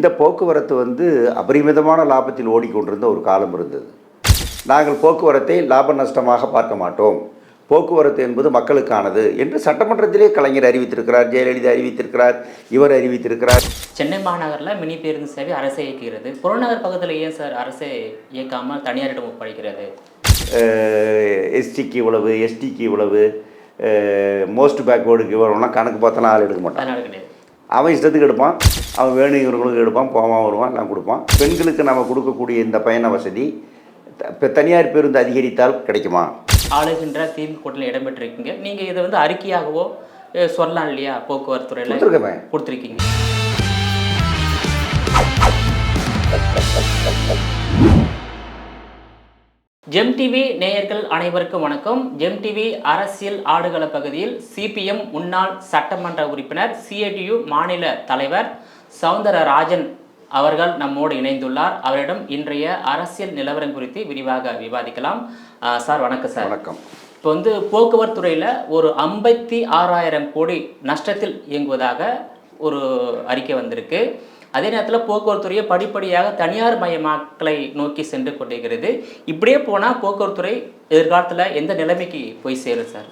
இந்த போக்குவரத்து வந்து அபரிமிதமான லாபத்தில் ஓடிக்கொண்டிருந்த ஒரு காலம் இருந்தது. நாங்கள் போக்குவரத்தை லாப நஷ்டமாக பார்க்க மாட்டோம், போக்குவரத்து என்பது மக்களுக்கானது என்று சட்டமன்றத்திலே கலைஞர் அறிவித்திருக்கிறார், ஜெயலலிதா அறிவித்திருக்கிறார், இவர் அறிவித்திருக்கிறார். சென்னை மாநகரில் மினி பேருந்து சேவை அரசே இயக்குகிறது. புறநகர் பக்கத்தில் ஏன் சார் அரசே இயக்காமல் தனியாரிடம் ஒப்படைக்கிறது? எஸ்டிக்கு இவ்வளவு, எஸ்டிக்கு இவ்வளவு, மோஸ்ட் பேக்வேர்டுக்கு இவ்வளோலாம் கணக்கு பார்த்தோன்னா ஆள் எடுக்க மாட்டான். கிடையாது. அவன் இஷ்டத்துக்கு எடுப்பான், அவன் வேணுங்கிறவங்களுக்கு எடுப்பான், போவான் வருவான், எல்லாம் கொடுப்பான். பெண்களுக்கு நம்ம கொடுக்கக்கூடிய இந்த பயண வசதி இப்போ தனியார் பேருந்து அதிகரித்தால் கிடைக்குமா? ஆளுகின்ற திமுக கூட்டணியில் இடம்பெற்றிருக்கீங்க. நீங்கள் இதை வந்து அறிக்கையாகவோ சொல்லலாம் இல்லையா? போக்குவரத்து துறையில் கொடுத்துருக்கீங்க. ஜெம் டிவி நேயர்கள் அனைவருக்கும் வணக்கம். ஜெம் டிவி அரசியல் ஆடுகள பகுதியில் சிபிஎம் முன்னாள் சட்டமன்ற உறுப்பினர், சிஐடியு மாநில தலைவர் சவுந்தரராஜன் அவர்கள் நம்மோடு இணைந்துள்ளார். அவரிடம் இன்றைய அரசியல் நிலவரம் குறித்து விரிவாக விவாதிக்கலாம். சார் வணக்கம். சார் வணக்கம். இப்போ வந்து போக்குவரத்து துறையில் ஒரு 56,000 கோடி நஷ்டத்தில் இயங்குவதாக ஒரு அறிக்கை வந்திருக்கு. அதே நேரத்தில் போக்குவரத்து துறையை படிப்படியாக தனியார் மயமாக்கலை நோக்கி சென்று கொண்டிருக்கிறது. இப்படியே போனால் போக்குவரத்து துறை எதிர்காலத்தில் எந்த நிலைமைக்கு போய் சேரும் சார்?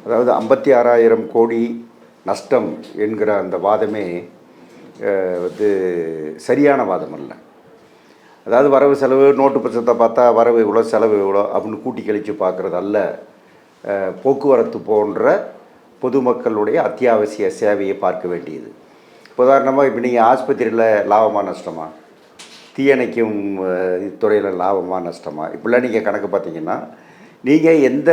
அதாவது 56,000 கோடி நஷ்டம் என்கிற அந்த வாதமே வந்து சரியான வாதம் அல்ல. அதாவது வரவு செலவு நோட்டு புத்தகத்தை பார்த்தா வரவு இவ்வளோ செலவு இவ்வளோ அப்படின்னு கூட்டி கழித்து பார்க்குறது அல்ல. போக்குவரத்து போன்ற பொதுமக்களுடைய அத்தியாவசிய சேவையை பார்க்க வேண்டியது. உதாரணமாக இப்போ நீங்கள் ஆஸ்பத்திரியில் லாபமாக நஷ்டமா, தீயணைக்கும் துறையில் லாபமாக நஷ்டமா, இப்படிலாம் நீங்கள் கணக்கு பார்த்தீங்கன்னா நீங்கள் எந்த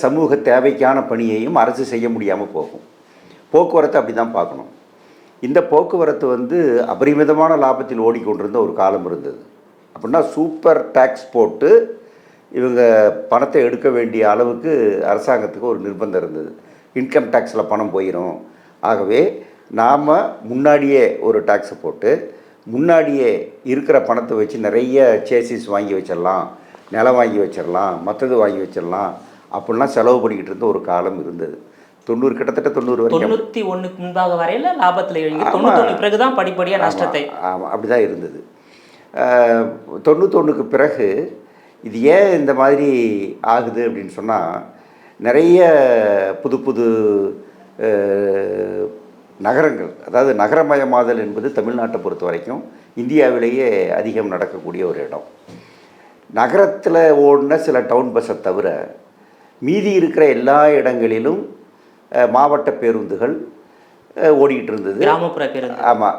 சமூக தேவைக்கான பணியையும் அரசு செய்ய முடியாமல் போகும். போக்குவரத்து அப்படி தான் பார்க்கணும். இந்த போக்குவரத்து வந்து அபரிமிதமான லாபத்தில் ஓடிக்கொண்டிருந்த ஒரு காலம் இருந்தது. அப்படின்னா சூப்பர் டேக்ஸ் போட்டு இவங்க பணத்தை எடுக்க வேண்டிய அளவுக்கு அரசாங்கத்துக்கு ஒரு நிர்பந்தம் இருந்தது. இன்கம் டேக்ஸில் பணம் போயிடும், ஆகவே நாம் முன்னாடியே ஒரு டேக்ஸை போட்டு முன்னாடியே இருக்கிற பணத்தை வச்சு நிறைய சேசிஸ் வாங்கி வச்சிடலாம், நிலம் வாங்கி வச்சிடலாம், மற்றது வாங்கி வச்சிடலாம் அப்படின்லாம் செலவு பண்ணிக்கிட்டு இருந்த ஒரு காலம் இருந்தது. 90 கிட்டத்தட்ட 90 வரைக்கும் 91க்கு முன்பாக வரையில் லாபத்தில் இறங்கி 91 பிறகு தான் படிப்படியாக நஷ்டத்தை. ஆமாம், அப்படி தான் இருந்தது. 91க்கு பிறகு இது ஏன் இந்த மாதிரி ஆகுது அப்படின்னு சொன்னால், நிறைய புது புது நகரங்கள், அதாவது நகரமயமாதல் என்பது தமிழ்நாட்டை பொறுத்த வரைக்கும் இந்தியாவிலேயே அதிகம் நடக்கக்கூடிய ஒரு இடம். நகரத்தில் ஓடின சில டவுன் பஸ்ஸை தவிர மீதி இருக்கிற எல்லா இடங்களிலும் மாவட்ட பேருந்துகள் ஓடிக்கிட்டு இருந்தது. கிராமப்புற பேருந்து. ஆமாம்,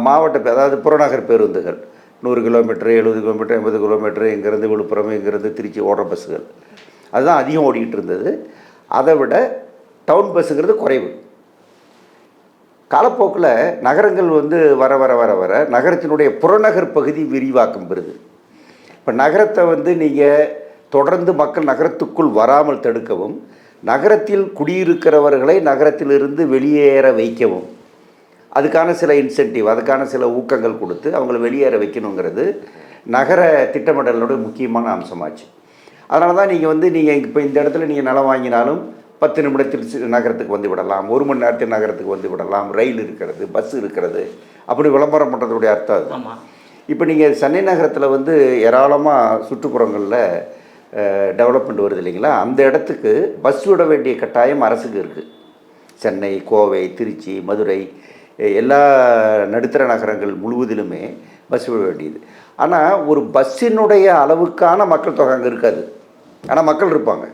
மாவட்ட அதாவது புறநகர் பேருந்துகள் 100 கிலோமீட்டரு, 70 கிலோமீட்டர், 80 கிலோமீட்டரு, இங்கேருந்து விழுப்புரம், இங்கேருந்து திருச்சி ஓடுற பஸ்ஸுகள் அதுதான் அதிகம் ஓடிக்கிட்டு இருந்தது. அதை விட டவுன் பஸ்ஸுங்கிறது குறைவு. காலப்போக்கில் நகரங்கள் வந்து வர வர வர வர நகரத்தினுடைய புறநகர் பகுதி விரிவாக்கம் பெறுது. இப்போ நகரத்தை வந்து நீங்கள் தொடர்ந்து மக்கள் நகரத்துக்குள் வராமல் தடுக்கவும், நகரத்தில் குடியிருக்கிறவர்களை நகரத்திலிருந்து வெளியேற வைக்கவும் அதுக்கான சில இன்சென்டிவ், அதுக்கான சில ஊக்கங்கள் கொடுத்து அவங்கள வெளியேற வைக்கணுங்கிறது நகர திட்டமிடலோட முக்கியமான அம்சமாச்சு. அதனால தான் நீங்கள் வந்து நீங்கள் இப்போ இந்த இடத்துல நீங்கள் நிலம் வாங்கினாலும் 10 நிமிடத்தில் நகரத்துக்கு வந்து விடலாம், 1 மணி நேரத்தில் நகரத்துக்கு வந்து விடலாம், ரயில் இருக்கிறது, பஸ் இருக்கிறது, அப்படி விளம்பரம் பண்ணுறதுடைய அர்த்தம் அது. இப்போ நீங்கள் சென்னை நகரத்தில் வந்து ஏராளமாக சுற்றுப்புறங்களில் டெவலப்மெண்ட் வருது இல்லைங்களா, அந்த இடத்துக்கு பஸ் விட வேண்டிய கட்டாயம் அரசுக்கு இருக்குது. சென்னை, கோவை, திருச்சி, மதுரை, எல்லா நடுத்தர நகரங்கள் முழுவதிலுமே பஸ் விட வேண்டியது. ஆனால் ஒரு பஸ்ஸினுடைய அளவுக்கான மக்கள் தொகை அங்கே இருக்காது. ஆனால் மக்கள் இருப்பாங்க,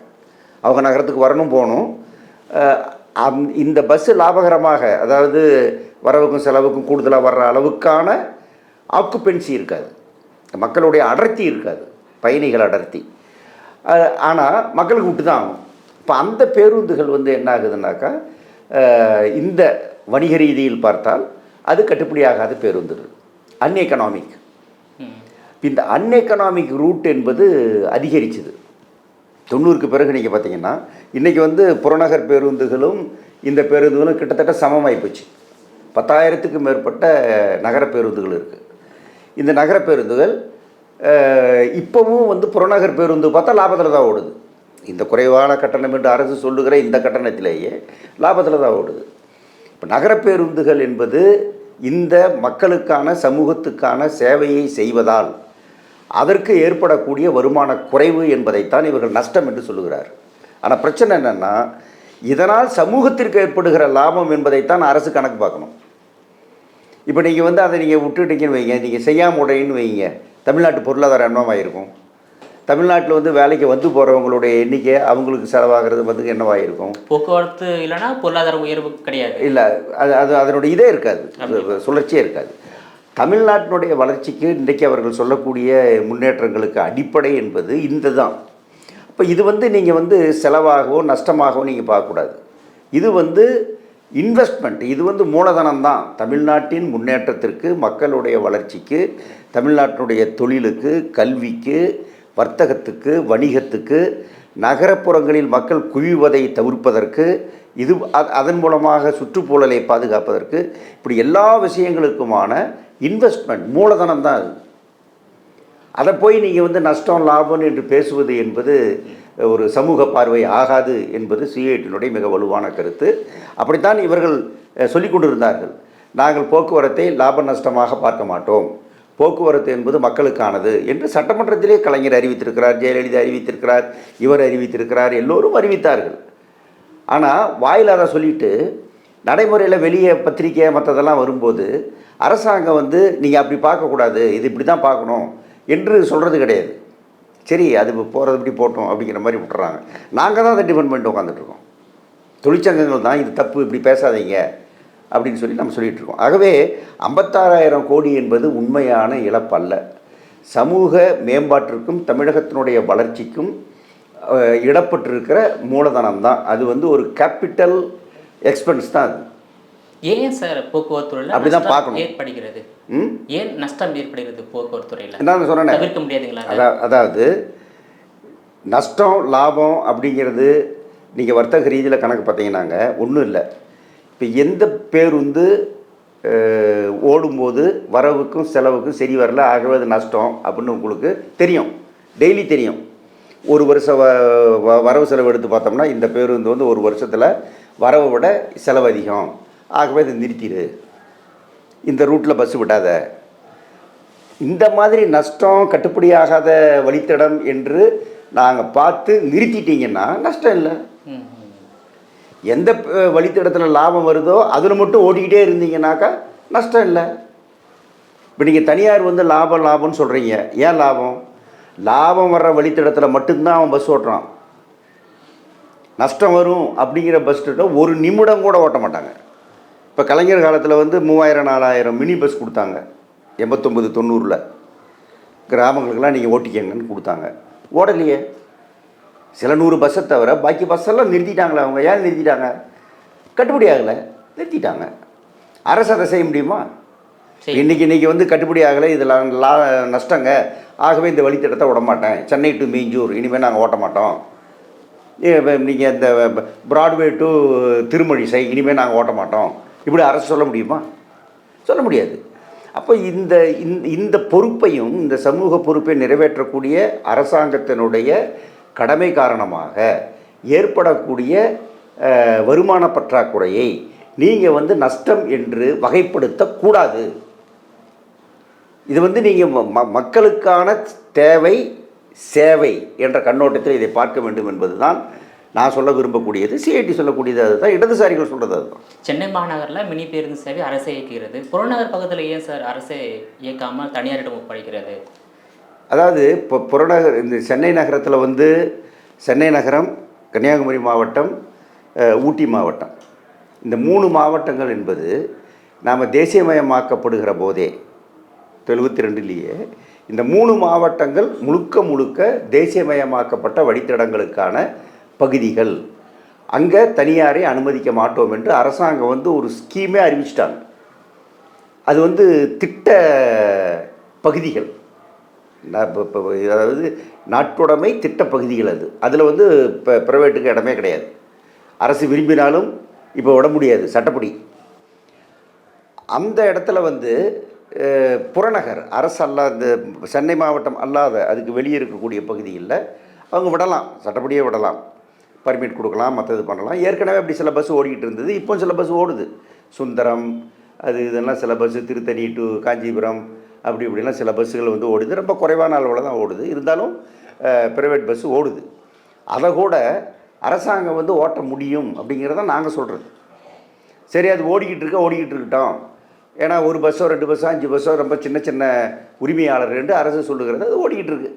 அவங்க நகரத்துக்கு வரணும் போகணும். இந்த பஸ்ஸு லாபகரமாக, அதாவது வரவுக்கும் செலவுக்கும் கூடுதலாக வர்ற அளவுக்கான ஆக்குபென்சி இருக்காது, மக்களுடைய அடர்த்தி இருக்காது, பயணிகள் அடர்த்தி. ஆனால் மக்களுக்கு விட்டு தான் ஆகும். இப்போ அந்த பேருந்துகள் வந்து என்ன ஆகுதுன்னாக்கா, இந்த வணிக ரீதியில் பார்த்தால் அது கட்டுப்படியாகாத பேருந்துகள், அன்எக்கனாமிக். இந்த அன்எக்கனாமிக் ரூட் என்பது அதிகரிச்சுது 90க்கு பிறகு. நீங்கள் பார்த்தீங்கன்னா இன்றைக்கி வந்து புறநகர் பேருந்துகளும் இந்த பேருந்துகளும் கிட்டத்தட்ட சமமாகி போச்சு. 10,000க்கு மேற்பட்ட நகர பேருந்துகள் இருக்குது. இந்த நகர பேருந்துகள் இப்போவும் வந்து புறநகர் பேருந்து பார்த்தா லாபத்தில் தான் ஓடுது. இந்த குறைவான கட்டணம் என்று அரசு சொல்லுகிற இந்த கட்டணத்திலேயே லாபத்தில் தான் ஓடுது. இப்போ நகர பேருந்துகள் என்பது இந்த மக்களுக்கான சமூகத்துக்கான சேவையை செய்வதால் அதற்கு ஏற்படக்கூடிய வருமான குறைவு என்பதைத்தான் இவர்கள் நஷ்டம் என்று சொல்லுகிறார். ஆனால் பிரச்சனை என்னென்னா, இதனால் சமூகத்திற்கு ஏற்படுகிற லாபம் என்பதைத்தான் அரசு கணக்கு பார்க்கணும். இப்போ நீங்கள் வந்து அதை நீங்கள் விட்டுட்டீங்கன்னு வைங்க, நீங்கள் செய்யாமல் உடையின்னு வைங்க, தமிழ்நாட்டு பொருளாதாரம் என்னவாக இருக்கும்? தமிழ்நாட்டில் வந்து வேலைக்கு வந்து போகிறவங்களுடைய எண்ணிக்கை, அவங்களுக்கு செலவாகிறது வந்து என்னவாக இருக்கும்? போக்குவரத்து இல்லைன்னா பொருளாதார உயர்வு கிடையாது. இல்லை, அது அதனுடைய இதே இருக்காது, சுழற்சியே இருக்காது. தமிழ்நாட்டினுடைய வளர்ச்சிக்கு இன்றைக்கு அவர்கள் சொல்லக்கூடிய முன்னேற்றங்களுக்கு அடிப்படை என்பது இந்த தான். இப்போ இது வந்து நீங்கள் வந்து செலவாகவோ நஷ்டமாகவோ நீங்கள் பார்க்கக்கூடாது. இது வந்து இன்வெஸ்ட்மெண்ட், இது வந்து மூலதனம் தான். தமிழ்நாட்டின் முன்னேற்றத்திற்கு, மக்களுடைய வளர்ச்சிக்கு, தமிழ்நாட்டினுடைய தொழிலுக்கு, கல்விக்கு, வர்த்தகத்துக்கு, வணிகத்துக்கு, நகரப்புறங்களில் மக்கள் குவிவதை தவிர்ப்பதற்கு, இது அதன் மூலமாக சுற்றுச்சூழலை பாதுகாப்பதற்கு, இப்படி எல்லா விஷயங்களுக்குமான இன்வெஸ்ட்மெண்ட் மூலதனம் தான் அது. அதை போய் நீங்கள் வந்து நஷ்டம் லாபம் என்று பேசுவது என்பது ஒரு சமூக பார்வை ஆகாது என்பது சிஐடியினுடைய மிக வலுவான கருத்து. அப்படித்தான் இவர்கள் சொல்லிக் கொண்டிருந்தார்கள். நாங்கள் போக்குவரத்தை லாப நஷ்டமாக பார்க்க மாட்டோம், போக்குவரத்து என்பது மக்களுக்கானது என்று சட்டமன்றத்திலே கலைஞர் அறிவித்திருக்கிறார், ஜெயலலிதா அறிவித்திருக்கிறார், இவர் அறிவித்திருக்கிறார், எல்லோரும் அறிவித்தார்கள். ஆனால் வாயில் அதை சொல்லிவிட்டு நடைமுறையில் வெளியே பத்திரிக்கை மற்றதெல்லாம் வரும்போது அரசாங்கம் வந்து நீங்கள் அப்படி பார்க்கக்கூடாது, இது இப்படி தான் பார்க்கணும் என்று சொல்கிறது கிடையாது. சரி, அது போகிறது இப்படி போட்டோம் அப்படிங்கிற மாதிரி விட்டுறாங்க. நாங்கள் தான் அதை டிபெண்ட் பண்ணிட்டு உட்காந்துட்ருக்கோம். தொழிற்சங்கங்கள் தான் இது தப்பு, இப்படி பேசாதீங்க அப்படின்னு சொல்லி நம்ம சொல்லிகிட்ருக்கோம். ஆகவே 56,000 கோடி என்பது உண்மையான இழப்பல்ல. சமூக மேம்பாட்டிற்கும் தமிழகத்தினுடைய வளர்ச்சிக்கும் இடப்பட்டிருக்கிற மூலதனம் தான். அது வந்து ஒரு கேபிட்டல் எக்ஸ்பென்ஸ் தான் அது. ஏன் சார் போக்குவரத்து அப்படி தான் பார்க்கணும். ஏற்படுகிறது, ஏன் நஷ்டம் ஏற்படுகிறது போக்குவரத்து துறையில்? என்ன சொன்னேன், தவிர்க்க முடியாதுங்களா? அதாவது நஷ்டம் லாபம் அப்படிங்கிறது நீங்கள் வர்த்தக ரீதியில் கணக்கு பார்த்தீங்கன்னாங்க ஒன்றும் இல்லை. இப்போ எந்த பேருந்து ஓடும்போது வரவுக்கும் செலவுக்கும் சரி வரல, ஆகவே அது நஷ்டம் அப்படின்னு உங்களுக்கு தெரியும், டெய்லி தெரியும். ஒரு வருஷம் வரவு செலவு எடுத்து பார்த்தோம்னா இந்த பேருந்து வந்து ஒரு வருஷத்தில் வரவை விட செலவு அதிகம், ஆகவே இதை நிறுத்திடு, இந்த ரூட்டில் பஸ்ஸு விடாத. இந்த மாதிரி நஷ்டம் கட்டுப்படியாகாத வழித்தடம் என்று நாங்கள் பார்த்து நிறுத்திட்டீங்கன்னா நஷ்டம் இல்லை. எந்த வழித்தடத்தில் லாபம் வருதோ அதில் மட்டும் ஓடிக்கிட்டே இருந்தீங்கன்னாக்கா நஷ்டம் இல்லை. இப்போ நீங்கள் தனியார் வந்து லாபம் லாபம்னு சொல்கிறீங்க, ஏன் லாபம்? லாபம் வர்ற வழித்தடத்தில் மட்டும்தான் அவன் பஸ் ஓட்டுறான். நஷ்டம் வரும் அப்படிங்கிற பஸ்ஸில் ஒரு நிமிடம் கூட ஓட்ட மாட்டாங்க. இப்போ கலைஞர் காலத்தில் வந்து 3000-4000 மினி பஸ் கொடுத்தாங்க 89-90. கிராமங்களுக்கெல்லாம் நீங்கள் ஓட்டிக்கங்கன்னு கொடுத்தாங்க, ஓடலையே. சில 100 பஸ்ஸை தவிர பாக்கி பஸ்ஸெல்லாம் நிறுத்திட்டாங்களே. அவங்க ஏன் நிறுத்திட்டாங்க? கட்டுப்படி ஆகலை, நிறுத்திட்டாங்க. அரசு அதை செய்ய முடியுமா? இன்றைக்கி வந்து கட்டுப்படி ஆகலை, இதெல்லாம் நஷ்டங்க, ஆகவே இந்த வழித்தடத்தை விட மாட்டேன், சென்னை டு மீஞ்சூர் இனிமேல் நாங்கள் ஓட்ட மாட்டோம், நீங்கள் இந்த பிராட்வே டு திருமழிசை இனிமேல் நாங்கள் ஓட்ட மாட்டோம், இப்படி அரசு சொல்ல முடியுமா? சொல்ல முடியாது. அப்போ இந்த பொறுப்பையும், இந்த சமூக பொறுப்பை நிறைவேற்றக்கூடிய அரசாங்கத்தினுடைய கடமை காரணமாக ஏற்படக்கூடிய வருமான பற்றாக்குறையை நீங்கள் வந்து நஷ்டம் என்று வகைப்படுத்தக்கூடாது. இது வந்து நீங்கள் மக்களுக்கான தேவை சேவை என்ற கண்ணோட்டத்தில் இதை பார்க்க வேண்டும் என்பது தான் நான் சொல்ல விரும்பக்கூடியது. சிஐடி சொல்லக்கூடியது அதுதான், இடதுசாரிகள் சொல்கிறது அதுதான். சென்னை மாநகரில் மினி பேருந்து சேவை அரசே இயக்குகிறது, புறநகர் பக்கத்தில் ஏன் சார் அரசே இயக்காமல் தனியாரிடம் ஒப்படைக்கிறது? அதாவது இப்போ புறநகர், இந்த சென்னை நகரத்தில் வந்து சென்னை நகரம், கன்னியாகுமரி மாவட்டம், ஊட்டி மாவட்டம், இந்த 3 மாவட்டங்கள் என்பது நாம் தேசியமயமாக்கப்படுகிற போதே 72லேயே இந்த 3 மாவட்டங்கள் முழுக்க தேசியமயமாக்கப்பட்ட வழித்தடங்களுக்கான பகுதிகள். அங்கே தனியாரை அனுமதிக்க மாட்டோம் என்று அரசாங்கம் வந்து ஒரு ஸ்கீமே அறிவிச்சிட்டாங்க. அது வந்து திட்ட பகுதிகள், அதாவது நாட்டுடைமை திட்ட பகுதிகள். அதில் வந்து இப்போ ப்ரைவேட்டுக்கு இடமே கிடையாது. அரசு விரும்பினாலும் இப்போ விட முடியாது சட்டப்படி. அந்த இடத்துல வந்து புறநகர் அரசு அல்லாத, சென்னை மாவட்டம் அல்லாத அதுக்கு வெளியே இருக்கக்கூடிய பகுதிகளில் அவங்க விடலாம், சட்டப்படியே விடலாம், பர்மிட் கொடுக்கலாம், மற்றது பண்ணலாம். ஏற்கனவே அப்படி சில பஸ் ஓடிக்கிட்டு இருந்தது, இப்போ சில பஸ் ஓடுது. சுந்தரம், அது இதெல்லாம் சில பஸ்ஸு திருத்தணி டு காஞ்சிபுரம் அப்படி இப்படிலாம் சில பஸ்ஸுகள் வந்து ஓடுது. ரொம்ப குறைவான அளவில் தான் ஓடுது. இருந்தாலும் ப்ரைவேட் பஸ்ஸு ஓடுது. அதை கூட அரசாங்கம் வந்து ஓட்ட முடியும் அப்படிங்கிறத நாங்கள் சொல்கிறது. சரி, அது ஓடிக்கிட்டு இருக்கட்டும். ஏன்னா ஒரு பஸ்ஸோ 2 பஸ்ஸோ 5 பஸ்ஸோ ரொம்ப சின்ன சின்ன உரிமையாளர் என்று அரசு சொல்லுகிறது. அது ஓடிக்கிட்டு இருக்கு.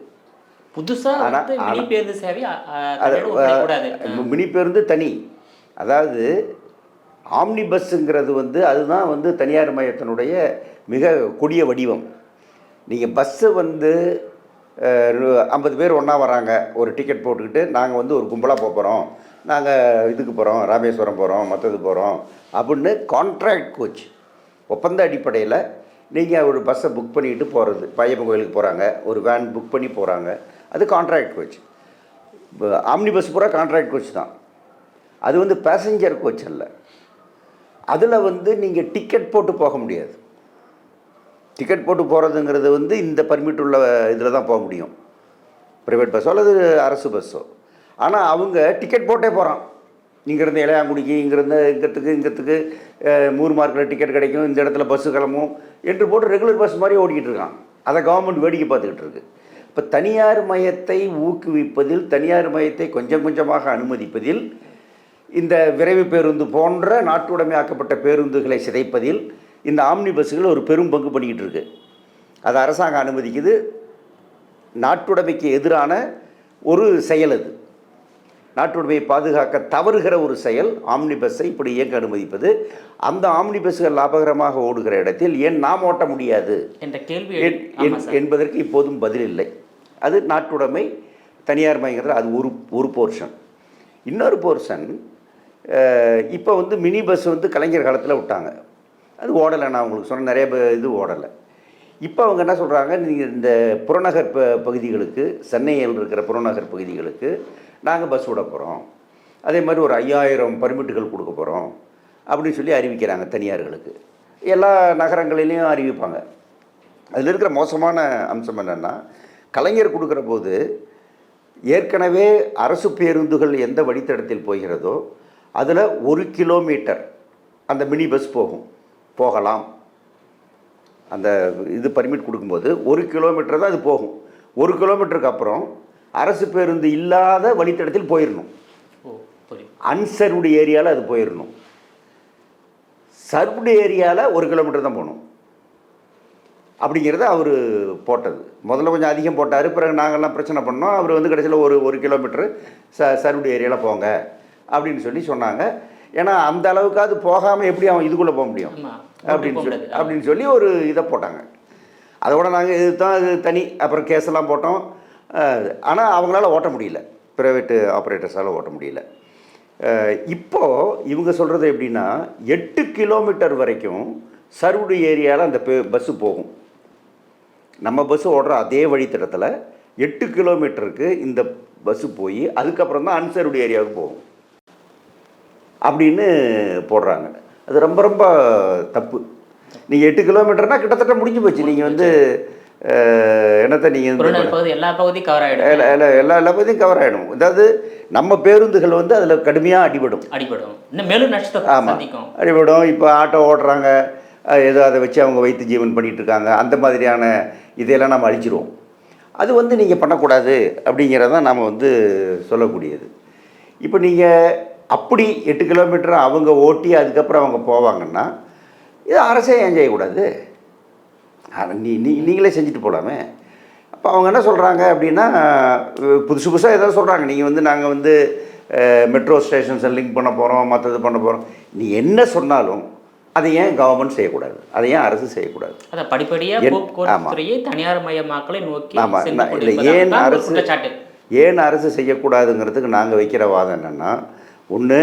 புதுசாக மினி பேருந்து சேவை மினி பேருந்து தனி. அதாவது ஆம்னி பஸ்ஸுங்கிறது வந்து அதுதான் வந்து தனியார் மயத்தினுடைய மிக கொடிய வடிவம். நீங்கள் பஸ்ஸு வந்து 50 பேர் ஒன்றா வராங்க, ஒரு டிக்கெட் போட்டுக்கிட்டு நாங்கள் வந்து ஒரு கும்பலாக போகிறோம், நாங்கள் இதுக்கு போகிறோம், ராமேஸ்வரம் போகிறோம், மற்றது போகிறோம் அப்படின்னு கான்ட்ராக்ட் கோச் ஒப்பந்த அடிப்படையில் நீங்கள் ஒரு பஸ்ஸை புக் பண்ணிக்கிட்டு போகிறது. பையப்பன் கோயிலுக்கு போகிறாங்க, ஒரு வேன் புக் பண்ணி போகிறாங்க, அது கான்ட்ராக்ட் கோச். ஆம்னி பஸ் பூரா கான்ட்ராக்ட் கோச் தான். அது வந்து பேசஞ்சர் கோச் அல்ல. அதில் வந்து நீங்கள் டிக்கெட் போட்டு போக முடியாது. டிக்கெட் போட்டு போகிறதுங்கிறது வந்து இந்த பர்மிட் உள்ள இதில் தான் போக முடியும், ப்ரைவேட் பஸ்ஸோ அல்லது அரசு பஸ்ஸோ. ஆனால் அவங்க டிக்கெட் போட்டே போகிறான். இங்கேருந்து இளையாங்குடிக்கு, இங்கேருந்து மூர் மார்க்கில் டிக்கெட் கிடைக்கும், இந்த இடத்துல பஸ்ஸு கிளம்பும் என்று போட்டு ரெகுலர் பஸ் மாதிரி ஓடிக்கிட்டு இருக்கான். அதை கவர்மெண்ட் வேடிக்கை பார்த்துக்கிட்டு இருக்கு. இப்போ தனியார் மயத்தை ஊக்குவிப்பதில், தனியார் மயத்தை கொஞ்சம் கொஞ்சமாக அனுமதிப்பதில், இந்த விரைவு பேருந்து போன்ற நாட்டுடைமையாக்கப்பட்ட பேருந்துகளை சிதைப்பதில் இந்த ஆம்னி பஸ்ஸுகள் ஒரு பெரும் பங்கு பண்ணிக்கிட்டு இருக்கு. அது அரசாங்கம் அனுமதிக்குது. நாட்டுடைமைக்கு எதிரான ஒரு செயல் அது. நாட்டுடைமையை பாதுகாக்க தவறுகிற ஒரு செயல் ஆம்னி பஸ்ஸை இப்படி இயக்க அனுமதிப்பது. அந்த ஆம்னி பஸ்ஸுகள் லாபகரமாக ஓடுகிற இடத்தில் ஏன் நாம் ஓட்ட முடியாது என்ற கேள்வி என்பதற்கு இப்போதும் பதில் இல்லை. அது நாட்டுடைமை தனியார் மயங்கிறது. அது ஒரு போர்ஷன். இன்னொரு போர்ஷன், இப்போ வந்து மினி பஸ் வந்து கலைஞர் காலத்தில் விட்டாங்க, அது ஓடலை. நான் உங்களுக்கு சொன்ன நிறைய இது ஓடலை. இப்போ அவங்க என்ன சொல்கிறாங்க, நீங்கள் இந்த புறநகர் பகுதிகளுக்கு, சென்னையில் இருக்கிற புறநகர் பகுதிகளுக்கு நாங்கள் பஸ் விட போகிறோம், அதே மாதிரி ஒரு 5000 பர்மிட்டுகள் கொடுக்க போகிறோம் அப்படின்னு சொல்லி அறிவிக்கிறாங்க தனியார்களுக்கு. எல்லா நகரங்களிலையும் அறிவிப்பாங்க. அதில் இருக்கிற மோசமான அம்சம் என்னென்னா, கலைஞர் கொடுக்குற போது ஏற்கனவே அரசு பேருந்துகள் எந்த வழித்தடத்தில் போகிறதோ அதில் 1 கிலோமீட்டர் அந்த மினி பஸ் போகலாம். அந்த இது பர்மிட் கொடுக்கும்போது 1 கிலோமீட்டர் தான் அது போகும். 1 கிலோமீட்டருக்கு அப்புறம் அரசு பேருந்து இல்லாத வழித்தடத்தில் போயிடணும். அன்சர்வ்டு ஏரியாவில் அது போயிடணும். சர்வ்டு ஏரியாவில் 1 கிலோமீட்டர் தான் போகணும் அப்படிங்கிறத அவர் போட்டது. முதல்ல கொஞ்சம் அதிகம் போட்டார், பிறகு நாங்கள்லாம் பிரச்சனை பண்ணோம். அவர் வந்து கடைசியில் ஒரு கிலோமீட்டரு சர்வ்டு ஏரியாவில் போங்க அப்படின்னு சொன்னாங்க. ஏன்னா அந்த அளவுக்காவது போகாமல் எப்படி அவன் இதுக்குள்ளே போக முடியும் அப்படின்னு சொல்லி ஒரு இதை போட்டாங்க. அதோட நாங்கள் இது தான் இது தனி. அப்புறம் கேஸெல்லாம் போட்டோம். ஆனால் அவங்களால ஓட்ட முடியல, ப்ரைவேட்டு ஆப்ரேட்டர்ஸால் ஓட்ட முடியல. இப்போது இவங்க சொல்கிறது எப்படின்னா, 8 கிலோமீட்டர் வரைக்கும் சர்வ்டு ஏரியாவில் அந்த பஸ்ஸு போகும். நம்ம பஸ்ஸு ஓடுற அதே வழித்தடத்தில் 8 கிலோமீட்டருக்கு இந்த பஸ்ஸு போய் அதுக்கப்புறம் தான் அன்சர்வ்டு ஏரியாவுக்கு போகும் அப்படின்னு போடுறாங்க. அது ரொம்ப ரொம்ப தப்பு. நீங்கள் 8 கிலோமீட்டர்னால் கிட்டத்தட்ட முடிஞ்சு போச்சு. நீங்கள் வந்து என்னத்தை நீங்கள் எல்லா பகுதியும் கவர் ஆகிடும். எல்லா பகுதியும் கவர் ஆகிடும். அதாவது நம்ம பேருந்துகள் வந்து அதில் கடுமையாக அடிபடும். இன்னும் மேலும் நஷ்டத்தை அடிபடும். இப்போ ஆட்டோ ஓடுறாங்க, ஏதோ அதை வச்சு அவங்க வைத்து ஜீவன் பண்ணிகிட்டு இருக்காங்க. அந்த மாதிரியான இதையெல்லாம் நம்ம அழிச்சிருவோம். அது வந்து நீங்கள் பண்ணக்கூடாது அப்படிங்கிறதான் நாம் வந்து சொல்லக்கூடியது. இப்போ நீங்கள் அப்படி 8 கிலோமீட்டர் அவங்க ஓட்டி அதுக்கப்புறம் அவங்க போவாங்கன்னா இது அரசே ஏன் செய்யக்கூடாது? நீங்களே செஞ்சுட்டு போகலாமே. அப்போ அவங்க என்ன சொல்கிறாங்க அப்படின்னா, புதுசாக ஏதாவது சொல்கிறாங்க. நீங்கள் வந்து நாங்கள் வந்து மெட்ரோ ஸ்டேஷன்ஸை லிங்க் பண்ண போகிறோம், மற்றது பண்ண போகிறோம். நீ என்ன சொன்னாலும் அதை ஏன் கவர்மெண்ட் செய்யக்கூடாது, அதை ஏன் அரசு செய்யக்கூடாது? அதை படிப்படியாக போக்குவரத்துறையை தனியார் மயமாக்கலை நோக்கி. ஆமாம், இல்லை ஏன் அரசு செய்யக்கூடாதுங்கிறதுக்கு நாங்கள் வைக்கிற வாதம் என்னென்னா, ஒன்று,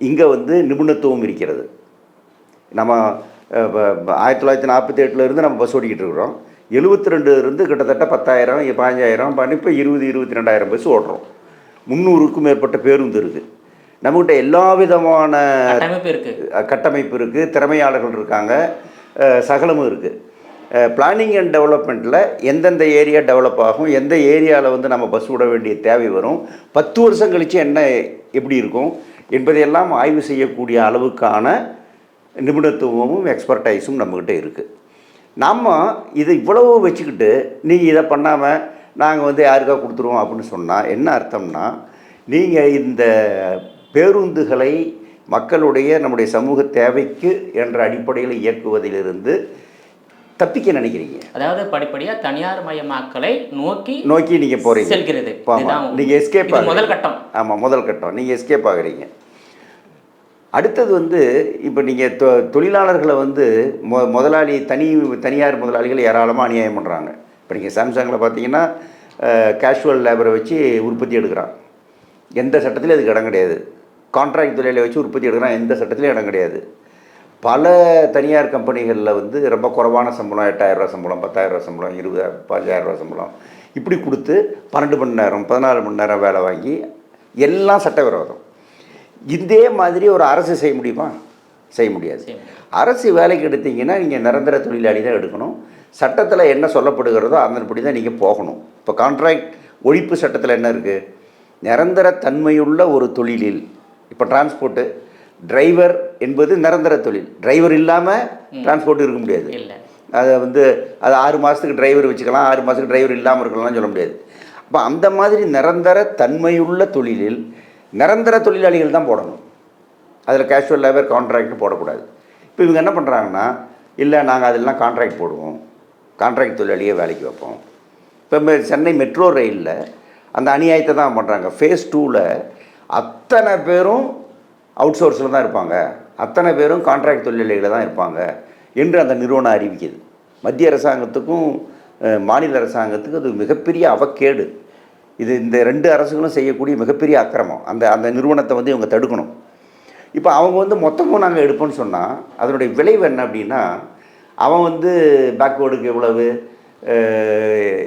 இங்கே வந்து நிபுணத்துவம் இருக்கிறது. நம்ம 1948 நம்ம பஸ் ஓடிக்கிட்டு இருக்கிறோம். 72 கிட்டத்தட்ட 10,000 15,000 பண்ணி இப்போ 20-22,000 பஸ் ஓடுறோம். 300க்கும் மேற்பட்ட பேருந்து இருக்குது. நம்மகிட்ட எல்லா விதமான கட்டமைப்பு இருக்குது, திறமையாளர்கள் இருக்காங்க, சகலமும் இருக்குது. பிளானிங் அண்ட் டெவலப்மெண்ட்டில் எந்தெந்த ஏரியா டெவலப் ஆகும், எந்த ஏரியாவில் வந்து நம்ம பஸ் விட வேண்டிய தேவை வரும், 10 வருஷம் கழித்து என்ன எப்படி இருக்கும் என்பதையெல்லாம் ஆய்வு செய்யக்கூடிய அளவுக்கான நிபுணத்துவமும் எக்ஸ்பர்டைஸும் நம்மக்கிட்ட இருக்குது. நம்ம இதை இவ்வளவு வச்சுக்கிட்டு நீங்கள் இதை பண்ணாமல் நாங்கள் வந்து யாருக்கா கொடுத்துருவோம் அப்படின்னு சொன்னால் என்ன அர்த்தம்னா, நீங்கள் இந்த பேருந்துகளை மக்களுடைய நம்முடைய சமூக தேவைக்கு என்ற அடிப்படையில் இயக்குவதிலிருந்து தப்பிக்க நினைக்கிறீங்க. அதாவது படிப்படியாக தனியார் மயமாக்கலை நோக்கி நீங்கள் போகிறீங்க, செல்கிறது. நீங்கள் எஸ்கேப் முதல் கட்டம். ஆமாம், முதல் கட்டம். நீங்கள் எஸ்கேப் ஆகுறீங்க. அடுத்தது வந்து இப்போ நீங்கள் தொழிலாளர்களை வந்து முதலாளி தனியார் முதலாளிகள் ஏராளமாக அநியாயம் பண்ணுறாங்க. இப்போ நீங்கள் சாம்சங்கில் பார்த்தீங்கன்னா கேஷுவல் லேபரை வச்சு உற்பத்தி எடுக்கிறான், எந்த சட்டத்திலையும் அதுக்கு இடம் கிடையாது. கான்ட்ராக்ட் தொழிலை வச்சு உற்பத்தி எடுக்கிறான், எந்த சட்டத்திலையும் இடம் கிடையாது. பல தனியார் கம்பெனிகளில் வந்து ரொம்ப குறைவான சம்பளம், 8,000 ரூபா சம்பளம், 10,000 ரூபா சம்பளம், 15,000 ரூபா சம்பளம் இப்படி கொடுத்து 12 மணி நேரம் 14 மணி நேரம் வேலை வாங்கி எல்லாம் சட்டவிரோதம். இதே மாதிரி ஒரு அரசு செய்ய முடியுமா? செய்ய முடியாது. அரசு வேலைக்கு எடுத்தீங்கன்னா நீங்கள் நிரந்தர தொழிலாளி தான் எடுக்கணும். சட்டத்தில் என்ன சொல்லப்படுகிறதோ அதன்படி தான் நீங்கள் போகணும். இப்போ கான்ட்ராக்ட் ஒழிப்பு சட்டத்தில் என்ன இருக்குது? நிரந்தர தன்மையுள்ள ஒரு தொழிலில், இப்போ டிரான்ஸ்போர்ட்டு டிரைவர் என்பது நிரந்தர தொழில். டிரைவர் இல்லாமல் டிரான்ஸ்போர்ட் இருக்க முடியாது. அதை வந்து அது 6 மாதத்துக்கு டிரைவர் வச்சுக்கலாம், 6 மாதத்துக்கு டிரைவர் இல்லாமல் இருக்கலாம்னு சொல்ல முடியாது. அப்போ அந்த மாதிரி நிரந்தர தன்மையுள்ள தொழிலில் நிரந்தர தொழிலாளிகள் தான் போடணும். அதில் கேஷுவல் லேபர் கான்ட்ராக்ட் போடக்கூடாது. இப்போ இவங்க என்ன பண்ணுறாங்கன்னா, இல்லை நாங்கள் அதெல்லாம் கான்ட்ராக்ட் போடுவோம், கான்ட்ராக்ட் தொழிலாளியே வேலைக்கு வைப்போம். இப்போ சென்னை மெட்ரோ ரயிலில் அந்த அநியாயத்தை தான் பண்ணுறாங்க. ஃபேஸ் 2ல் அத்தனை பேரும் அவுட் சோர்ஸில் தான் இருப்பாங்க, அத்தனை பேரும் கான்ட்ராக்ட் தொழிலாளிகளில் தான் இருப்பாங்க என்று அந்த நிறுவனம் அறிவிக்குது. மத்திய அரசாங்கத்துக்கும் மாநில அரசாங்கத்துக்கும் அது மிகப்பெரிய அவக்கேடு. இது இந்த 2 அரசுகளும் செய்யக்கூடிய மிகப்பெரிய அக்கிரமம். அந்த நிறுவனத்தை வந்து இவங்க தடுக்கணும். இப்போ அவங்க வந்து மொத்தமும் நாங்கள் எடுப்போம்னு சொன்னால் அதனுடைய விளைவு என்ன அப்படின்னா, அவன் வந்து பேக்வேர்டுக்கு இவ்வளவு,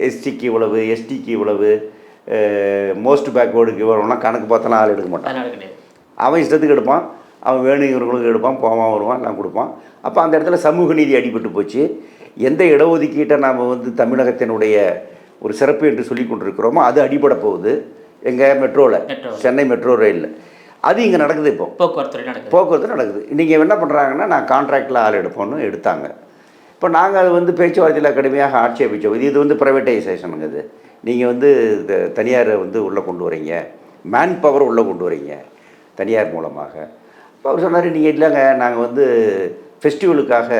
எஸ்டிக்கு இவ்வளவு, எஸ்டிக்கு இவ்வளவு, மோஸ்ட் பேக்வேர்டுக்கு இவ்வளவுனா கணக்கு பார்த்தாலும் ஆள் எடுக்க மாட்டான். அவன் இஷ்டத்துக்கு எடுப்பான், அவன் வேணுங்கிறவங்களுக்கு எடுப்பான், போவான் வருவான், எல்லாம் கொடுப்பான். அப்போ அந்த இடத்துல சமூக நீதி அடிபட்டு போச்சு. எந்த இடஒதுக்கீட்டை நாம் வந்து தமிழகத்தினுடைய ஒரு சிறப்பு என்று சொல்லி கொண்டிருக்கிறோமோ அது அடிபட போகுது. எங்கள் மெட்ரோவில், சென்னை மெட்ரோ ரயிலில் அது இங்கே நடக்குது. இப்போ போக்குவரத்து நடக்குது. நீங்கள் என்ன பண்ணுறாங்கன்னா, நான் கான்ட்ராக்டில் ஆள் எடுப்போன்னு எடுத்தாங்க. இப்போ நாங்கள் அது வந்து பேச்சுவார்த்தையில் கடுமையாக ஆட்சேபித்தோம். இது வந்து ப்ரைவேட்டைசேஷனுங்க. இது நீங்கள் வந்து தனியாரை வந்து உள்ளே கொண்டு வரீங்க, மேன் பவர் உள்ளே கொண்டு வரீங்க தனியார் மூலமாக. இப்போ அவர் சொன்னார், நீங்கள் இல்லைங்க, நாங்கள் வந்து ஃபெஸ்டிவலுக்காக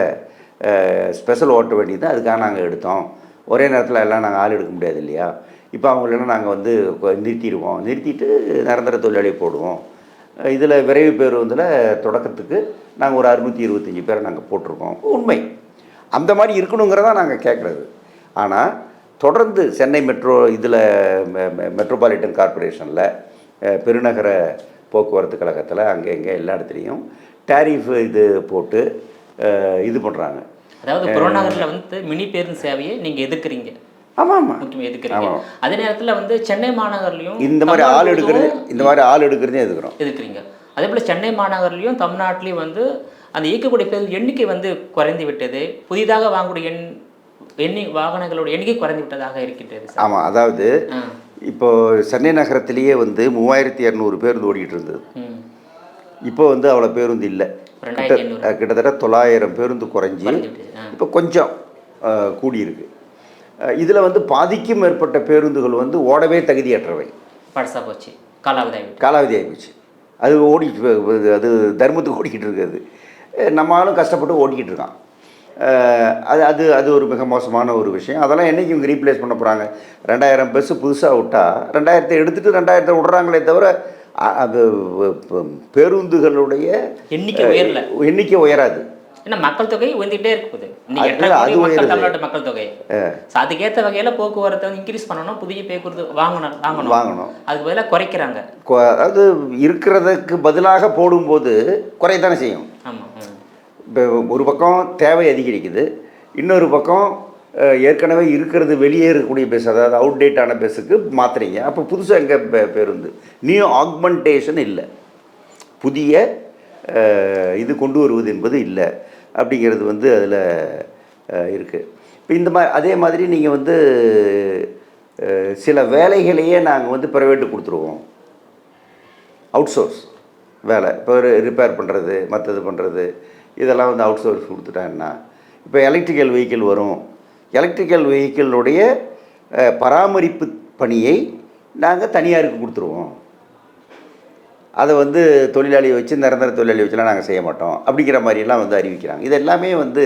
ஸ்பெஷல் ஓட்ட வேண்டியது, அதுக்காக நாங்கள் எடுத்தோம். ஒரே நேரத்தில் எல்லாம் நாங்கள் ஆள் எடுக்க முடியாது இல்லையா? இப்போ அவங்களெல்லாம் நாங்கள் வந்து நிறுத்திட்டு நிரந்தர தொழிலாளியை போடுவோம். இதில் விரைவு பேருந்தில் தொடக்கத்துக்கு நாங்கள் ஒரு 625 பேரை நாங்கள் போட்டிருக்கோம். உண்மை அந்த மாதிரி இருக்கணுங்கிறதான் நாங்கள் கேட்குறது. ஆனால் தொடர்ந்து சென்னை மெட்ரோ இதில் மெட்ரோபாலிட்டன் கார்ப்பரேஷனில் பெருநகர போக்குவரத்து கழகத்தில் அங்கே இங்கே எல்லா இடத்துலையும் டேரிஃப் இது போட்டு இது பண்ணுறாங்க. அதாவது புறநகரில் வந்து மினி பேருந்து சேவையை நீங்கள் எதிர்க்கிறீங்க. ஆமாம், முக்கியமாக எதிர்க்கிறீங்க. அதே நேரத்தில் வந்து சென்னை மாநகர்லையும் இந்த மாதிரி ஆள் எடுக்கிறதே எதிர்க்கிறீங்க. அதே போல் சென்னை மாநகர்லையும் தமிழ்நாட்டிலையும் வந்து அந்த இயக்கக்கூடிய பேருந்து எண்ணிக்கை வந்து குறைந்து விட்டது. புதிதாக வாங்கக்கூடிய வாகனங்களோட எண்ணிக்கை குறைந்து விட்டதாக இருக்கின்றது. ஆமாம், அதாவது இப்போது சென்னை நகரத்திலேயே வந்து 3200 பேருந்து ஓடிக்கிட்டு இருந்தது. இப்போ வந்து அவ்வளோ பேருந்து இல்லை. கிட்டத்தட்ட 900 பேருந்து குறைஞ்சி இப்போ கொஞ்சம் கூடியிருக்கு. இதில் வந்து பாதிக்கும் மேற்பட்ட பேருந்துகள் வந்து ஓடவே தகுதியற்றவை, பழசாக போச்சு, காலாவதி ஆகிப்போச்சு. அது அது தர்மத்துக்கு ஓடிக்கிட்டு இருக்குது. நம்ம ஆளும் கஷ்டப்பட்டு ஓடிக்கிட்டு இருக்கான். அது அது ஒரு மிக மோசமான ஒரு விஷயம். அதெல்லாம் என்றைக்கு இவங்க ரீப்ளேஸ் பண்ண போகிறாங்க? 2000 பஸ்ஸு புதுசாக விட்டால் 2000 எடுத்துகிட்டு 2000 விடுறாங்களே தவிர அது பேருந்துகளுடைய எண்ணிக்கை உயராது. ஏன்னா மக்கள் தொகை உயர்ந்துகிட்டே இருக்குது. மக்கள் தொகை அதுக்கேற்ற வகையில் போக்குவரத்தை இன்க்ரீஸ் பண்ணணும், புதிய போக்குவரத்து வாங்கணும். அதுக்கு பதிலாக குறைக்கிறாங்க. அதாவது இருக்கிறதுக்கு பதிலாக போடும்போது குறையத்தானே செய்யும். ஆமாம். இப்போ ஒரு பக்கம் தேவை அதிகரிக்குது, இன்னொரு பக்கம் ஏற்கனவே இருக்கிறது வெளியே இருக்கக்கூடிய பஸ், அதாவது அவுட்டேட்டான பஸ்ஸுக்கு மாற்றுறீங்க. அப்போ புதுசாக எங்கே பேருந்து? நியூ ஆக்மெண்டேஷன் இல்லை, புதிய இது கொண்டு வருவது என்பது இல்லை அப்படிங்கிறது வந்து அதில் இருக்குது. இப்போ இந்த மாதிரி அதே மாதிரி நீங்கள் வந்து சில வேலைகளையே நாங்கள் வந்து ப்ரைவேட்டு கொடுத்துருவோம், அவுட் சோர்ஸ் வேலை. இப்போ ரிப்பேர் பண்ணுறது, மற்றது பண்ணுறது, இதெல்லாம் வந்து அவுட் சோர்ஸ் கொடுத்துட்டாங்கன்னா இப்போ எலக்ட்ரிக்கல் வெஹிக்கிள் வரும். எலக்ட்ரிக்கல் வெஹிக்கிளுடைய பராமரிப்பு பணியை நாங்கள் தனியாருக்கு கொடுத்துருவோம். அதை வந்து தொழிலாளியை வச்சு நிரந்தர தொழிலாளி வச்சுலாம் நாங்கள் செய்ய மாட்டோம் அப்படிங்கிற மாதிரிலாம் வந்து அறிவிக்கிறாங்க. இது எல்லாமே வந்து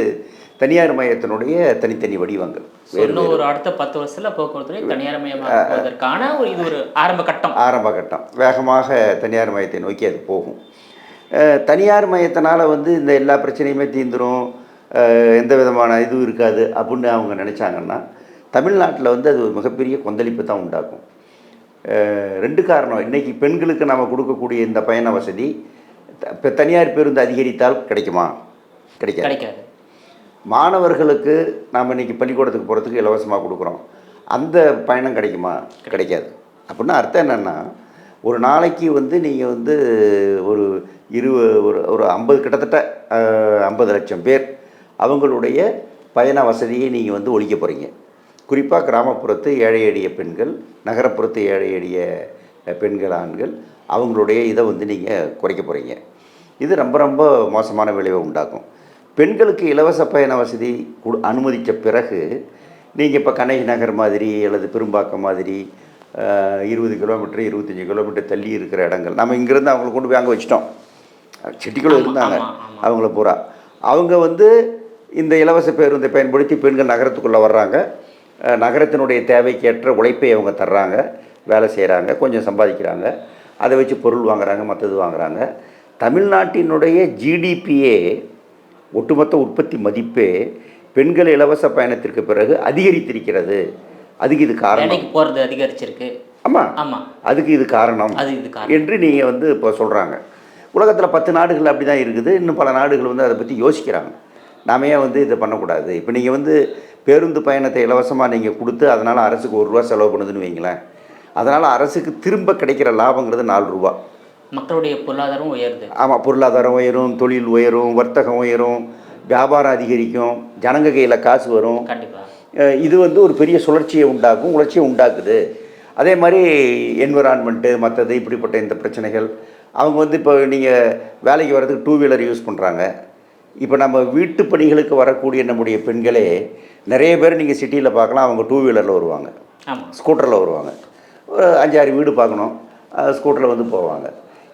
தனியார் மயத்தினுடைய தனித்தனி வடிவங்கள். இன்னும் ஒரு அடுத்த 10 வருஷத்துல போக்குவரத்துறை தனியார் மயமாக்குவதற்கான இது ஒரு ஆரம்ப கட்டம் வேகமாக தனியார் மயத்தை நோக்கி அது போகும். தனியார் மயத்தினால வந்து இந்த எல்லா பிரச்சனையுமே தீந்துரும், எந்த விதமான இதுவும் இருக்காது அப்படின்னு அவங்க நினச்சாங்கன்னா தமிழ்நாட்டில் வந்து அது ஒரு மிகப்பெரிய கொந்தளிப்பு தான் உண்டாக்கும். 2 காரணம். இன்றைக்கி பெண்களுக்கு நாம் கொடுக்கக்கூடிய இந்த பயண வசதி இப்போ தனியார் பேருந்து அதிகரித்தால் கிடைக்குமா? கிடைக்காது. மாணவர்களுக்கு நாம் இன்றைக்கி பள்ளிக்கூடத்துக்கு போகிறதுக்கு இலவசமாக கொடுக்குறோம், அந்த பயணம் கிடைக்குமா? கிடைக்காது. அப்படின்னா அர்த்தம் என்னென்னா, ஒரு நாளைக்கு வந்து நீங்கள் வந்து ஒரு ஒரு 50 கிட்டத்தட்ட 50 லட்சம் பேர் அவங்களுடைய பயண வசதியை நீங்கள் வந்து ஒழிக்க போகிறீங்க. குறிப்பாக கிராமப்புறத்து ஏழை எளிய பெண்கள், நகரப்புறத்து ஏழை எளிய பெண்கள், ஆண்கள், அவங்களுடைய இதை வந்து நீங்கள் குறைக்க போகிறீங்க. இது ரொம்ப ரொம்ப மோசமான விளைவை உண்டாக்கும். பெண்களுக்கு இலவச பயண வசதி அனுமதித்த பிறகு நீங்கள் இப்போ கண்ணகி நகர் மாதிரி அல்லது பெரும்பாக்கம் மாதிரி 20 கிலோமீட்டர் 25 கிலோமீட்டர் தள்ளி இருக்கிற இடங்கள், நம்ம இங்கேருந்து அவங்கள கொண்டு போய் அங்கே வச்சிட்டோம். செட்டிக்குள்ளே இருந்தாங்க அவங்கள பூரா. அவங்க வந்து இந்த இலவச பேருந்தை பயன்படுத்தி பெண்கள் நகரத்துக்குள்ளே வர்றாங்க. நகரத்தினுடைய தேவைக்கேற்ற உழைப்பை அவங்க தர்றாங்க, வேலை செய்கிறாங்க, கொஞ்சம் சம்பாதிக்கிறாங்க, அதை வச்சு பொருள் வாங்குறாங்க, மற்றது வாங்குறாங்க. தமிழ்நாட்டினுடைய ஜிடிபியே, ஒட்டுமொத்த உற்பத்தி மதிப்பே பெண்கள் இலவச பயணத்திற்கு பிறகு அதிகரித்திருக்கிறது. அதுக்கு இது காரணம். போகிறது அதிகரிச்சிருக்கு. ஆமாம், அதுக்கு இது காரணம் என்று நீங்கள் வந்து இப்போ சொல்கிறாங்க. உலகத்தில் 10 நாடுகள் அப்படி தான் இருக்குது. இன்னும் பல நாடுகள் வந்து அதை பற்றி யோசிக்கிறாங்க. நாம ஏன் வந்து இதை பண்ணக்கூடாது? இப்போ நீங்கள் வந்து பேருந்து பயணத்தை இலவசமாக நீங்கள் கொடுத்து அதனால் அரசுக்கு ₹1 செலவு பண்ணுதுன்னு வைங்களேன். அதனால் அரசுக்கு திரும்ப கிடைக்கிற லாபங்கிறது ₹4. மக்களுடைய பொருளாதாரம் உயருது. ஆமாம், பொருளாதாரம் உயரும், தொழில் உயரும், வர்த்தகம் உயரும், வியாபாரம் அதிகரிக்கும், ஜனங்க கையில் காசு வரும். கண்டிப்பாக இது வந்து ஒரு பெரிய சுழற்சியை உண்டாக்கும், உணர்ச்சியை உண்டாக்குது. அதே மாதிரி என்விரான்மெண்ட்டு மற்றது இப்படிப்பட்ட இந்த பிரச்சனைகள். அவங்க வந்து இப்போ நீங்கள் வேலைக்கு வர்றதுக்கு 2 வீலர் யூஸ் பண்ணுறாங்க. இப்போ நம்ம வீட்டு பணிகளுக்கு வரக்கூடிய நம்முடைய பெண்களே நிறைய பேர் நீங்கள் சிட்டியில் பார்க்கலாம். அவங்க 2 வீலரில் வருவாங்க, ஸ்கூட்டரில் வருவாங்க. ஒரு 5-6 வீடு பார்க்கணும், ஸ்கூட்டரில் வந்து போவாங்க.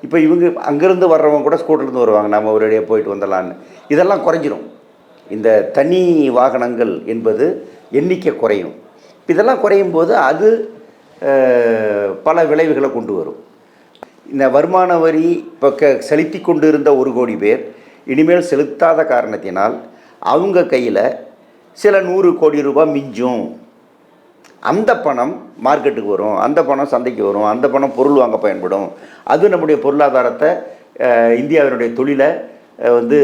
இப்போ இவங்க அங்கேருந்து வர்றவங்க கூட ஸ்கூட்டர்லேருந்து வருவாங்க, நம்ம ஒரு இடையே போயிட்டு வந்துடலான்னு. இதெல்லாம் குறைஞ்சிரும். இந்த தனி வாகனங்கள் என்பது எண்ணிக்கை குறையும். இதெல்லாம் குறையும் போது அது பல விளைவுகளை கொண்டு வரும். இந்த வருமான வரி இப்போ செலுத்தி கொண்டு இருந்த 1 கோடி பேர் இனிமேல் செலுத்தாத காரணத்தினால் அவங்க கையில் சில 100 கோடி ரூபாய் மிஞ்சும். அந்த பணம் மார்க்கெட்டுக்கு வரும், அந்த பணம் சந்தைக்கு வரும், அந்த பணம் பொருள் வாங்க பயன்படும். அது நம்முடைய பொருளாதாரத்தை, இந்தியாவினுடைய தொழிலை வந்து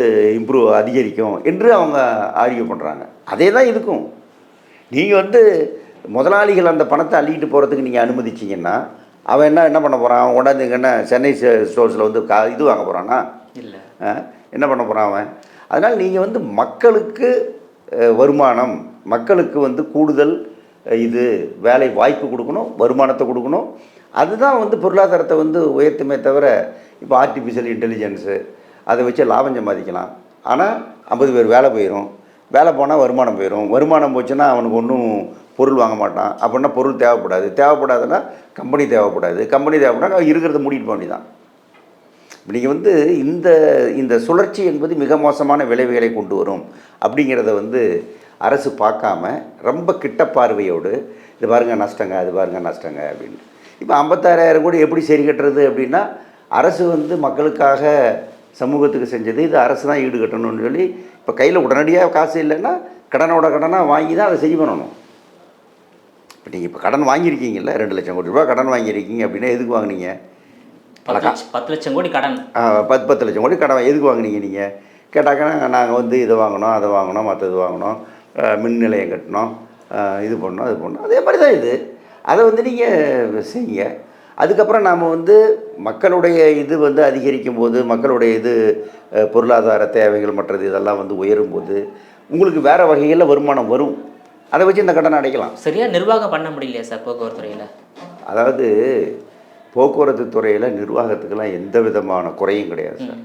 அதிகரிக்கும் என்று அவங்க ஆர்கியூ பண்ணுறாங்க. அதே தான் இதுக்கும். நீங்கள் வந்து முதலாளிகள் அந்த பணத்தை அள்ளிட்டு போகிறதுக்கு நீங்கள் அனுமதிச்சிங்கன்னா அவன் என்ன பண்ண போகிறான்? அவன் கொண்டாந்து என்ன சென்னை ஸ்டோர்ஸில் வந்து இது வாங்க போகிறான்னா? இல்லை. என்ன பண்ண போகிறான் அவன்? அதனால் நீங்கள் வந்து மக்களுக்கு வருமானம், மக்களுக்கு வந்து கூடுதல் இது வேலை வாய்ப்பு கொடுக்கணும், வருமானத்தை கொடுக்கணும். அதுதான் வந்து பொருளாதாரத்தை வந்து உயர்த்துமே தவிர, இப்போ ஆர்டிஃபிஷியல் இன்டெலிஜென்ஸு அதை வச்சு லாபம் சம்பாதிக்கலாம். ஆனால் 50 பேர் வேலை போயிடும், வேலை போனால் வருமானம் போயிடும். வருமானம் போச்சுன்னா அவனுக்கு ஒன்றும் பொருள் வாங்க மாட்டான். அப்படின்னா பொருள் தேவைப்படாதுன்னா கம்பெனி தேவைப்படாது. கம்பெனி தேவைப்படா இருக்கிறத மூடிட்டு போக வேண்டியதான். நீங்கள் வந்து இந்த சுழற்சி என்பது மிக மோசமான விளைவுகளை கொண்டு வரும் அப்படிங்கிறத வந்து அரசு பார்க்காம ரொம்ப கிட்ட பார்வையோடு இது பாருங்கள் நஷ்டங்க, அது பாருங்கள் நஷ்டங்க அப்படின்னு. இப்போ 56,000 கோடி எப்படி சரி கட்டுறது அப்படின்னா, அரசு வந்து மக்களுக்காக சமூகத்துக்கு செஞ்சது, இது அரசு தான் ஈடு கட்டணும்னு சொல்லி இப்போ கையில் உடனடியாக காசு இல்லைன்னா கடனாக வாங்கி தான் அதை சரி பண்ணணும். இப்போ நீங்கள் இப்போ கடன் வாங்கியிருக்கீங்கல்ல, 2 லட்சம் கோடி ரூபா கடன் வாங்கியிருக்கீங்க அப்படின்னா எதுக்கு வாங்கினீங்க? 10 லட்சம் கோடி கடன். 10 லட்சம் கோடி கடன் எதுக்கு வாங்கினீங்க நீங்கள் கேட்டாக்கா, நாங்கள் வந்து இதை வாங்கினோம், அதை வாங்கினோம், மற்றது வாங்கினோம், மின் நிலையம் கட்டினோம், இது பண்ணோம், அது பண்ணோம். அதே மாதிரி தான் இது. அதை வந்து நீங்கள் செய்யுங்க. அதுக்கப்புறம் நாம் வந்து மக்களுடைய இது வந்து அதிகரிக்கும் போது, மக்களுடைய இது பொருளாதார தேவைகள் மற்றது இதெல்லாம் வந்து உயரும்போது உங்களுக்கு வேறு வகையில் வருமானம் வரும். அதை வச்சு இந்த கடனை அடைக்கலாம். சரியாக நிர்வாகம் பண்ண முடியலையா சார் போக்குவரத்து துறையில்? அதாவது போக்குவரத்து துறையில் நிர்வாகத்துக்கெல்லாம் எந்த விதமான குறையும் கிடையாது சார்.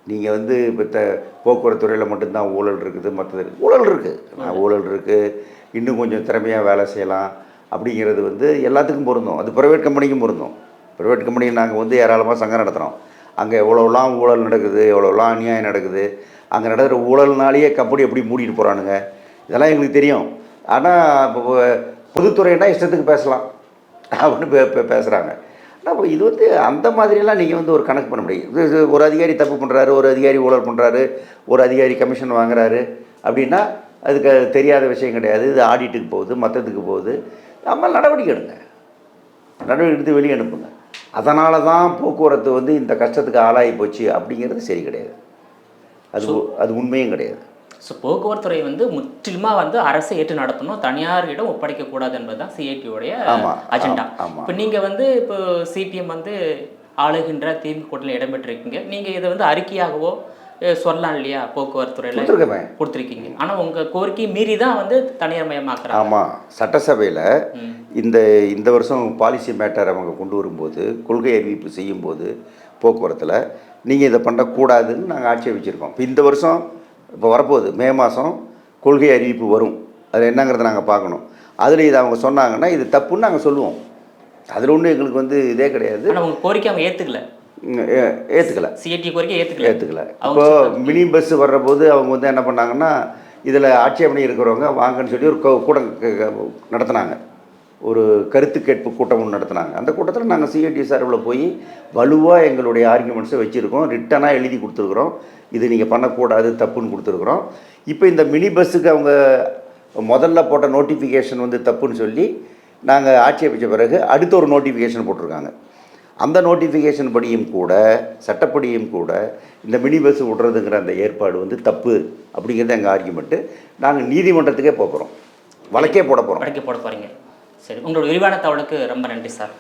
நீங்கள் வந்து இப்போ போக்குவரத்து துறையில் மட்டும்தான் ஊழல் இருக்குது, மற்றது ஊழல் இருக்குது, ஊழல் இருக்குது, இன்னும் கொஞ்சம் திறமையாக வேலை செய்யலாம் அப்படிங்கிறது வந்து எல்லாத்துக்கும் பொருந்தும். அது ப்ரைவேட் கம்பெனிக்கும் பொருந்தும். ப்ரைவேட் கம்பெனி நாங்கள் வந்து ஏராளமாக சங்கம் நடத்துகிறோம். அங்கே எவ்வளோலாம் ஊழல் நடக்குது, எவ்வளோலாம் அநியாயம் நடக்குது, அங்கே நடக்கிற ஊழல்னாலேயே கம்பெனி எப்படி மூடிட்டு போகிறானுங்க, இதெல்லாம் எங்களுக்கு தெரியும். ஆனால் இப்போ பொதுத்துறைனா இஷ்டத்துக்கு பேசலாம் அப்படின்னு பேசுகிறாங்க. ஆனால் இப்போ இது வந்து அந்த மாதிரியெல்லாம் நீங்கள் வந்து ஒரு கணக்கு பண்ண முடியும். இது ஒரு அதிகாரி தப்பு பண்ணுறாரு, ஒரு அதிகாரி ஊழல் பண்ணுறாரு, ஒரு அதிகாரி கமிஷன் வாங்குறாரு அப்படின்னா அதுக்கு தெரியாத விஷயம் கிடையாது. இது ஆடிட்டுக்கு போகுது, மற்றதுக்கு போகுது. நம்ம நடவடிக்கை எடுங்க, நடவடிக்கை எடுத்து வெளியே அனுப்புங்க. அதனால தான் போக்குவரத்து வந்து இந்த கஷ்டத்துக்கு ஆளாகி போச்சு அப்படிங்கிறது சரி கிடையாது. அது உண்மையும் கிடையாது. ஸோ போக்குவரத்துறை வந்து முற்றிலுமாக வந்து அரசை ஏற்று நடத்தணும், தனியாரிடம் ஒப்படைக்கக்கூடாது என்பது தான் சிஐடியோடைய அஜெண்டா. இப்போ நீங்கள் வந்து இப்போ சிபிஎம் வந்து ஆளுகின்ற திமுக கூட்டணியில் இடம்பெற்றிருக்கீங்க. நீங்கள் இதை வந்து அறிக்கையாகவோ சொல்லலாம் இல்லையா? போக்குவரத்துறையில் கொடுத்துருக்கீங்க. ஆனால் உங்கள் கோரிக்கை மீறி தான் வந்து தனியார் மயமாக்குறாங்க. ஆமாம், சட்டசபையில் இந்த வருஷம் பாலிசி மேட்டர் அவங்க கொண்டு வரும்போது, கொள்கை அறிவிப்பு செய்யும்போது போக்குவரத்தில் நீங்கள் இதை பண்ணக்கூடாதுன்னு நாங்கள் ஆட்சேபிச்சிருக்கோம். இப்போ இந்த வருஷம் இப்போ வரப்போகுது, மே மாதம் கொள்கை அறிவிப்பு வரும். அதில் என்னங்கிறத நாங்கள் பார்க்கணும். அதில் இதை அவங்க சொன்னாங்கன்னா இது தப்புன்னு நாங்கள் சொல்லுவோம். அதில் ஒன்றும் எங்களுக்கு வந்து இதே கிடையாது. ஆனால் உங்கள் கோரிக்கை அவங்க ஏற்றுக்கல. சிஐடி கோரிக்கை ஏற்றுக்கல. இப்போ மினி பஸ் வர்றபோது அவங்க வந்து என்ன பண்ணாங்கன்னா, இதில் ஆட்சேபனை இருக்கிறவங்க வாங்கன்னு சொல்லி ஒரு கூட்டம் நடத்தினாங்க. ஒரு கருத்து கேட்பு கூட்டம் ஒன்று நடத்தினாங்க. அந்த கூட்டத்தில் நாங்கள் சிஐடி சார்பில் போய் வலுவாக எங்களுடைய ஆர்குமெண்ட்ஸை வச்சுருக்கோம், ரிட்டனாக எழுதி கொடுத்துருக்குறோம். இது நீங்கள் பண்ணக்கூடாது, தப்புன்னு கொடுத்துருக்குறோம். இப்போ இந்த மினி பஸ்ஸுக்கு அவங்க முதல்ல போட்ட நோட்டிஃபிகேஷன் வந்து தப்புன்னு சொல்லி நாங்கள் ஆட்சேபித்த பிறகு அடுத்த ஒரு நோட்டிஃபிகேஷன் போட்டிருக்காங்க. அந்த நோட்டிஃபிகேஷன் படியும் கூட, சட்டப்படியும் கூட இந்த மினி பஸ் விடுறதுங்கிற அந்த ஏற்பாடு வந்து தப்பு அப்படிங்கிறது எங்கள் ஆர்குமெண்ட்டு. நாங்கள் நீதிமன்றத்துக்கே போகிறோம், வழக்கே போட போகிறோம். சரி, உங்களோட விரிவான தகவலுக்கு ரொம்ப நன்றி சார்.